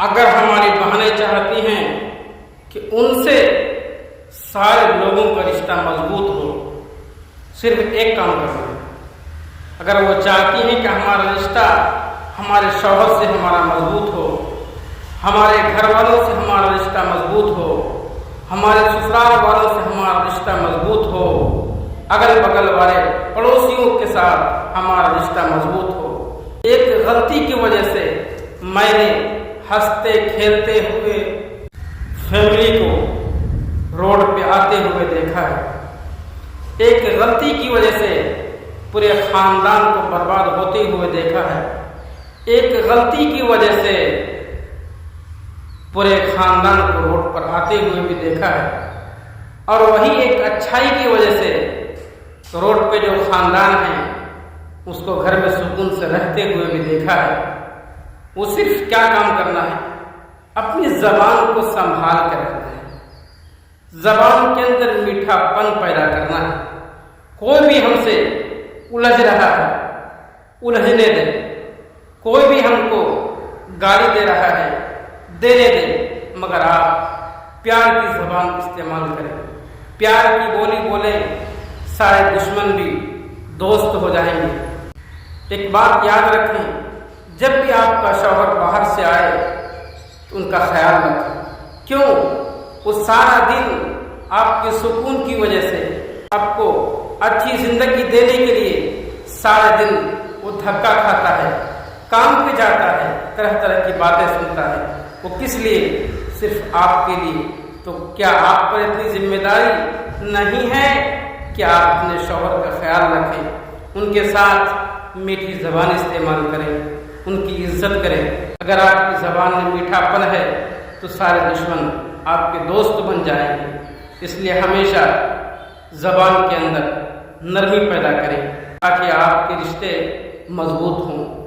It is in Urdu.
اگر ہماری بہنیں چاہتی ہیں کہ ان سے سارے لوگوں کا رشتہ مضبوط ہو، صرف ایک کام کرنا ہے۔ اگر وہ چاہتی ہیں کہ ہمارا رشتہ ہمارے شوہر سے ہمارا مضبوط ہو، ہمارے گھر والوں سے ہمارا رشتہ مضبوط ہو، ہمارے سسرال والوں سے ہمارا رشتہ مضبوط ہو، اگل بغل والے پڑوسیوں کے ساتھ ہمارا رشتہ مضبوط ہو۔ ایک غلطی کی وجہ سے میں نے ہنستے کھیلتے ہوئے فیملی کو روڈ پہ آتے ہوئے دیکھا ہے۔ ایک غلطی کی وجہ سے پورے خاندان کو برباد ہوتے ہوئے دیکھا ہے۔ ایک غلطی کی وجہ سے پورے خاندان کو روڈ پر آتے ہوئے بھی دیکھا ہے، اور وہی ایک اچھائی کی وجہ سے روڈ پہ جو خاندان ہیں اس کو گھر میں سکون سے رہتے ہوئے بھی دیکھا ہے۔ وہ صرف کیا کام کرنا ہے؟ اپنی زبان کو سنبھال کر رکھنا ہے، زبان کے اندر میٹھا پن پیدا کرنا ہے۔ کوئی بھی ہم سے الجھ رہا ہے، الجھنے دے۔ کوئی بھی ہم کو گالی دے رہا ہے، دینے دے، مگر آپ پیار کی زبان استعمال کریں، پیار کی بولی بولیں، سارے دشمن بھی دوست ہو جائیں گے۔ ایک بات یاد رکھیں، جب بھی آپ کا شوہر باہر سے آئے تو ان کا خیال رکھیں۔ کیوں؟ وہ سارا دن آپ کے سکون کی وجہ سے، آپ کو اچھی زندگی دینے کے لیے سارے دن وہ دھکا کھاتا ہے، کام پہ جاتا ہے، طرح طرح کی باتیں سنتا ہے۔ وہ کس لیے؟ صرف آپ کے لیے۔ تو کیا آپ پر اتنی ذمہ داری نہیں ہے کہ آپ اپنے شوہر کا خیال رکھیں، ان کے ساتھ میٹھی زبان استعمال کریں، ان کی عزت کریں؟ اگر آپ کی زبان میں میٹھا پن ہے تو سارے دشمن آپ کے دوست بن جائیں گے۔ اس لیے ہمیشہ زبان کے اندر نرمی پیدا کریں تاکہ آپ کے رشتے مضبوط ہوں۔